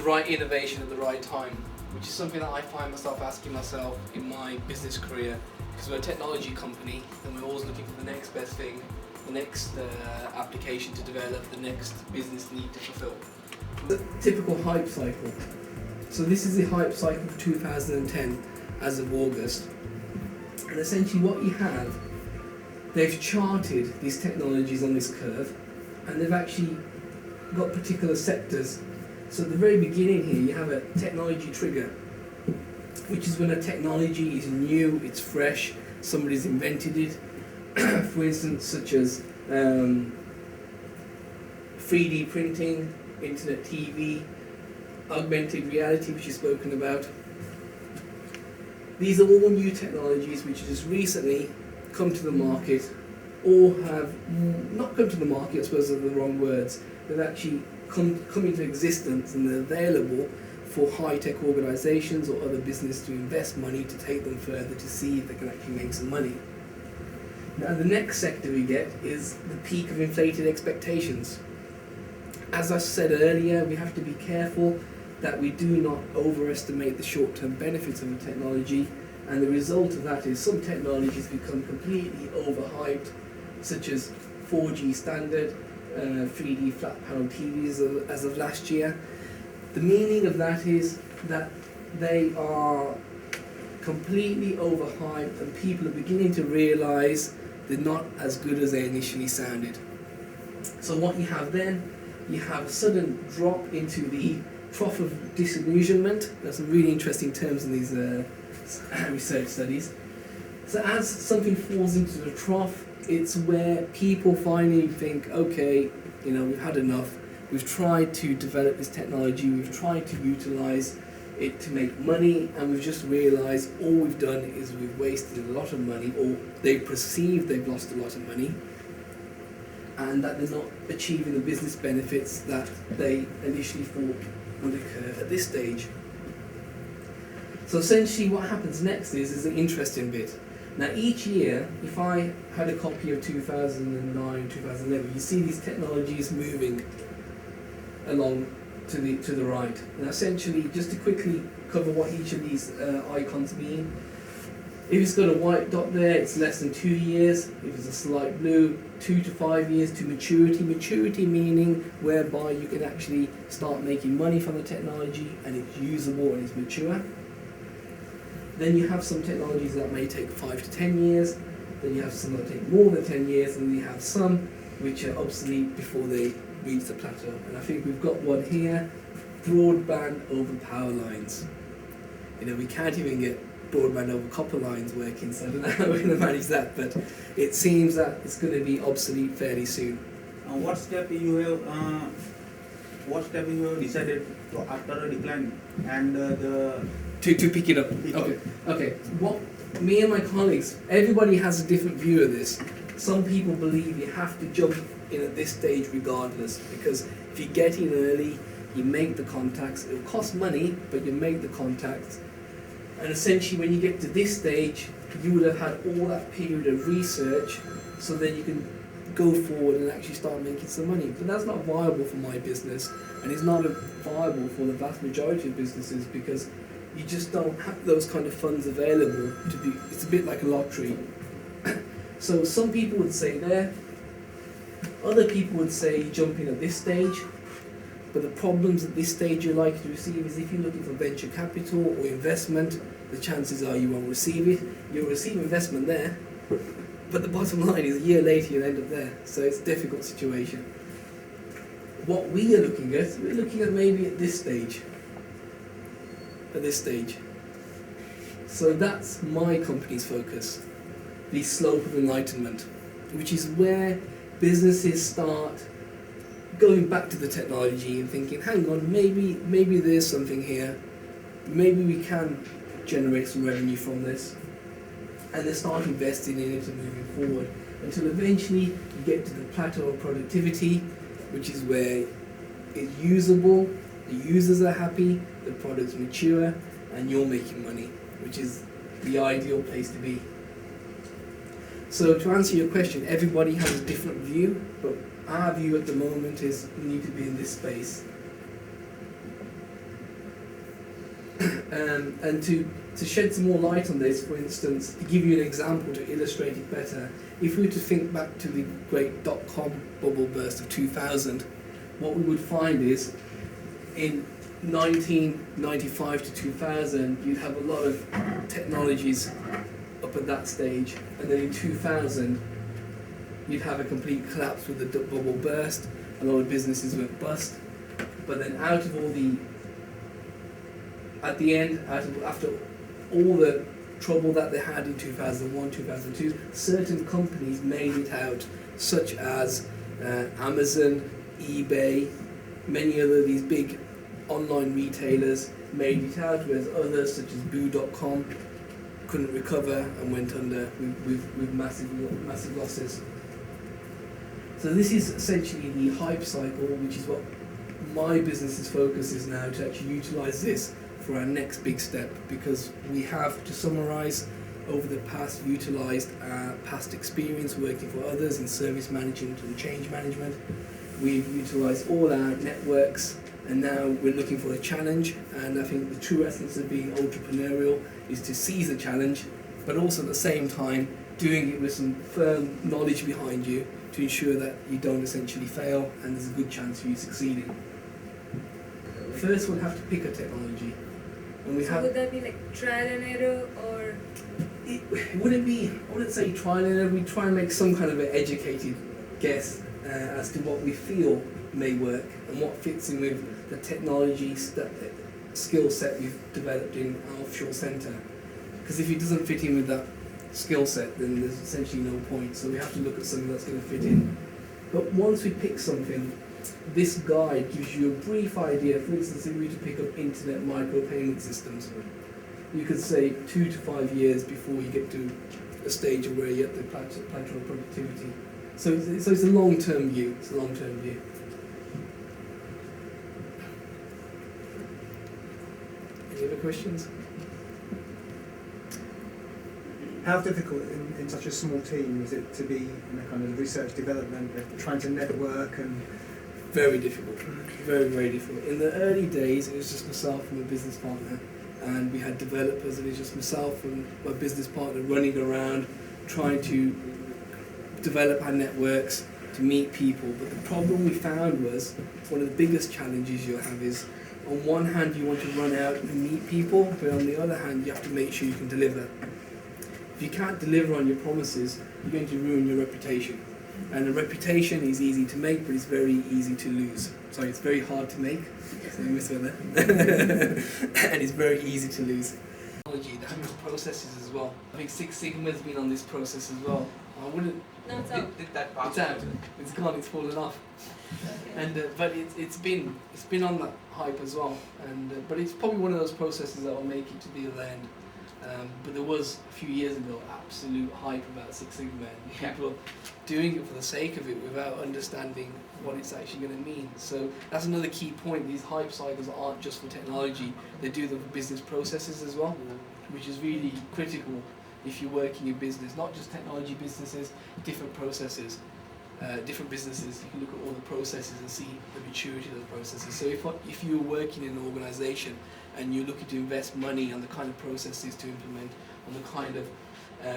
the right innovation at the right time, which is something that I find myself asking myself in my business career, because we're a technology company and we're always looking for the next best thing, the next application to develop, the next business need to fulfill. The typical hype cycle. So this is the hype cycle for 2010 as of August. And essentially what you have, they've charted these technologies on this curve, and they've actually got particular sectors. So at the very beginning here, you have a technology trigger, which is when a technology is new, it's fresh, somebody's invented it. For instance, such as 3D printing, internet TV, augmented reality, which is spoken about. These are all new technologies which have just recently come to the market, or have not come to the market, I suppose are the wrong words. They've actually come into existence, and they're available for high-tech organisations or other business to invest money to take them further to see if they can actually make some money. Now the next sector we get is the peak of inflated expectations. As I said earlier, we have to be careful that we do not overestimate the short-term benefits of a technology, and the result of that is some technologies become completely overhyped, such as 4G standard, 3D flat panel TVs as of last year. The meaning of that is that they are completely overhyped, and people are beginning to realise they're not as good as they initially sounded. So what you have then, you have a sudden drop into the trough of disillusionment. There's some really interesting terms in these research studies. So as something falls into the trough, it's where people finally think, okay, we've had enough. We've tried to develop this technology, we've tried to utilise it to make money, and we've just realised all we've done is we've wasted a lot of money, or they perceive they've lost a lot of money, and that they're not achieving the business benefits that they initially thought would occur at this stage. So essentially what happens next is the interesting bit. Now each year, if I had a copy of 2009, 2011, you see these technologies moving along to the right. And essentially, just to quickly cover what each of these icons mean, if it's got a white dot there, it's less than 2 years. If it's a slight blue, 2 to 5 years to maturity. Maturity meaning whereby you can actually start making money from the technology and it's usable and it's mature. Then you have some technologies that may take 5 to 10 years. Then you have some that take more than 10 years, and then you have some which are obsolete before they reach the plateau. And I think we've got one here, broadband over power lines. We can't even get broadband over copper lines working, so I don't know how we're going to manage that, but it seems that it's going to be obsolete fairly soon. What step you have decided to after a decline and to pick it up? Okay. What me and my colleagues, everybody has a different view of this. Some people believe you have to jump in at this stage regardless, because if you get in early, you make the contacts. It will cost money, but you make the contacts. And essentially when you get to this stage, you would have had all that period of research, so then you can go forward and actually start making some money. But that's not viable for my business, and it's not viable for the vast majority of businesses, because you just don't have those kind of funds available to be. It's a bit like a lottery. So some people would say there, other people would say jump in at this stage, but the problems at this stage you're likely to receive is if you're looking for venture capital or investment, the chances are you won't receive it. You'll receive investment there, but the bottom line is a year later you'll end up there. So it's a difficult situation. What we are looking at, we're looking at maybe at this stage. So that's my company's focus, the slope of enlightenment, which is where businesses start going back to the technology and thinking, hang on, maybe there's something here, maybe we can generate some revenue from this, and they start investing in it and moving forward until eventually you get to the plateau of productivity, which is where it's usable, the users are happy, the product's mature, and you're making money, which is the ideal place to be. So to answer your question, everybody has a different view, but our view at the moment is we need to be in this space. And to shed some more light on this, for instance, to give you an example to illustrate it better, if we were to think back to the great dot-com bubble burst of 2000, what we would find is in 1995 to 2000, you'd have a lot of technologies up at that stage, and then in 2000, you'd have a complete collapse with the bubble burst. A lot of businesses went bust, but then after all the trouble that they had in 2001, 2002, certain companies made it out, such as Amazon, eBay, many other these big online retailers made it out, whereas others, such as Boo.com, couldn't recover and went under with massive losses. So this is essentially the hype cycle, which is what my business's focus is now, to actually utilise this for our next big step, because we have, to summarise, over the past utilised our past experience working for others in service management and change management. We've utilised all our networks, and now we're looking for a challenge. And I think the true essence of being entrepreneurial is to seize a challenge, but also at the same time doing it with some firm knowledge behind you to ensure that you don't essentially fail and there's a good chance of you succeeding. First, we'll have to pick a technology. And would that be like trial and error, or? It wouldn't be, I wouldn't say trial and error. We'd try and make some kind of an educated guess as to what we feel may work and what fits in with the technology skill set we've developed in our offshore centre. Because if it doesn't fit in with that skill set, then there's essentially no point. So we have to look at something that's going to fit in. But once we pick something, this guide gives you a brief idea. For instance, if we were to pick up internet micropayment systems, you could say 2 to 5 years before you get to a stage where you're at the plateau of productivity. So it's a long-term view. It's a long-term view. Any other questions? How difficult in such a small team is it to be in a kind of research development, trying to network and... Very difficult, very, very difficult. In the early days, it was just myself and my business partner, and we had developers, and it was just myself and my business partner running around trying to develop our networks, to meet people. But the problem we found was, one of the biggest challenges you'll have is, on one hand you want to run out and meet people, but on the other hand you have to make sure you can deliver. If you can't deliver on your promises, you're going to ruin your reputation. And a reputation is easy to make, but it's very easy to lose. Sorry, it's very hard to make. So you misheard that. And it's very easy to lose. Technology, they have processes as well. I think Six Sigma's been on this process as well. I wouldn't. No, it's out. It's out. It's gone. It's fallen off. And but it's been on that hype as well. And but it's probably one of those processes that will make it to the other end. But there was a few years ago absolute hype about Six Sigma, and people doing it for the sake of it without understanding what it's actually going to mean. So that's another key point. These hype cycles aren't just for technology; they do them for business processes as well, which is really critical if you're working in business. Not just technology businesses, different processes, different businesses. You can look at all the processes and see the maturity of the processes. So if you're working in an organisation and you're looking to invest money on the kind of processes to implement, on the kind of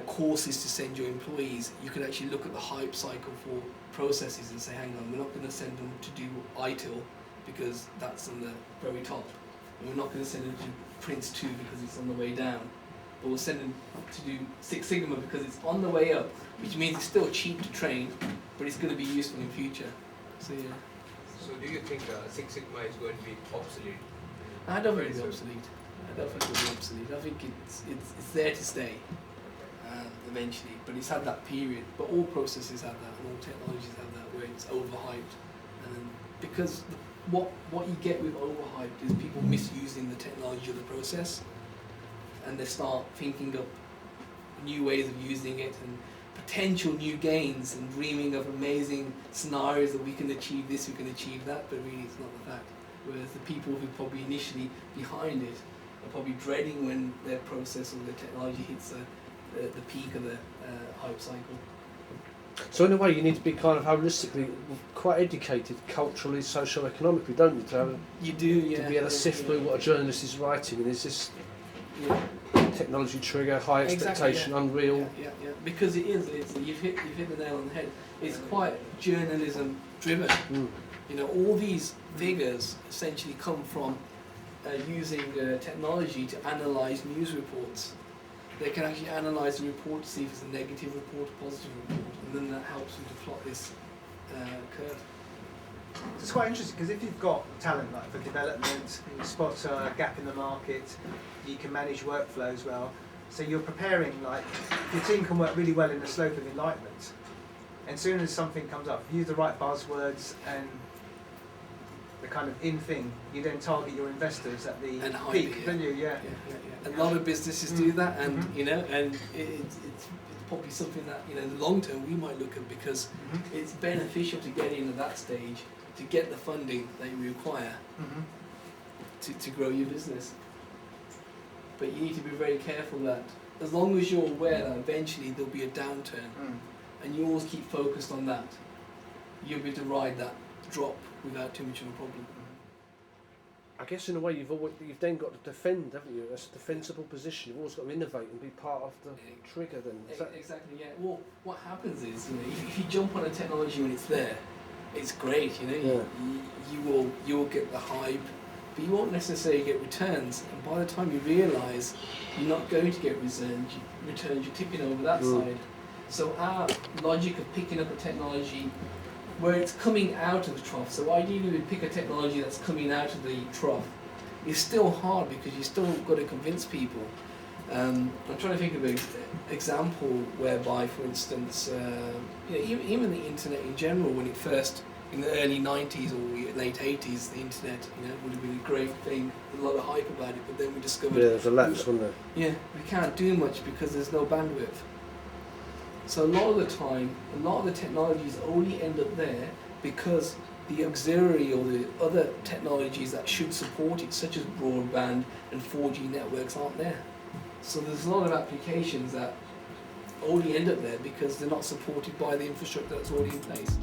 courses to send your employees, you can actually look at the hype cycle for processes and say, hang on, we're not going to send them to do ITIL because that's on the very top. And we're not going to send them to Prince 2 because it's on the way down. But we'll send them to do Six Sigma because it's on the way up, which means it's still cheap to train, but it's going to be useful in future. So yeah. So do you think Six Sigma is going to be obsolete? I don't think it's obsolete. I don't think it'll be obsolete. I think it's there to stay eventually, but it's had that period. But all processes have that, and all technologies have that, where it's overhyped. And because what you get with overhyped is people misusing the technology of the process, and they start thinking up new ways of using it and potential new gains and dreaming of amazing scenarios that we can achieve this, we can achieve that, but really it's not the fact. Whereas the people who probably initially behind it are probably dreading when their process or their technology hits the peak of the hype cycle. So in a way, you need to be kind of holistically quite educated, culturally, socio-economically, don't you, to have You do, yeah. to be able to sift through what a journalist is writing, and is this Yeah. technology trigger, high expectation, unreal? Yeah. Because it is. You've hit the nail on the head. It's quite journalism driven. Mm. You know, all these figures essentially come from using technology to analyse news reports. They can actually analyse the report to see if it's a negative report, a positive report, and then that helps them to plot this curve. It's quite interesting because if you've got talent like for development, you spot a gap in the market, you can manage workflows well. So you're preparing, like, your team can work really well in the slope of enlightenment. And as soon as something comes up, use the right buzzwords and the kind of in thing, you then target your investors at the And hype peak, it, don't you? Yeah. A lot of businesses do that, and Mhm. you know, and it's probably something that, you know, in the long term we might look at, because Mhm. it's beneficial to get in at that stage to get the funding that you require Mhm. to grow your business. But you need to be very careful that as long as you're aware that eventually there'll be a downturn, Mm. and you always keep focused on that, you'll be able to ride that drop without too much of a problem. I guess in a way you've then got to defend, haven't you? That's a defensible position. You've always got to innovate and be part of the trigger. Then is that Exactly, yeah. Well, what happens is, you know, if you jump on a technology when it's there, it's great. You know, Yeah. you will get the hype, but you won't necessarily get returns. And by the time you realise you're not going to get returns, you're tipping over that side. So our logic of picking up a technology where it's coming out of the trough, so ideally we pick a technology that's coming out of the trough, is still hard because you still got to convince people. I'm trying to think of an example whereby, for instance, you know, even the internet in general, when it first, in the early 90s or late 80s, the internet, you know, would have been a great thing, a lot of hype about it, but then we discovered... Yeah, there's a lapse, wasn't there? Yeah, we can't do much because there's no bandwidth. So a lot of the time, a lot of the technologies only end up there because the auxiliary or the other technologies that should support it, such as broadband and 4G networks, aren't there. So there's a lot of applications that only end up there because they're not supported by the infrastructure that's already in place.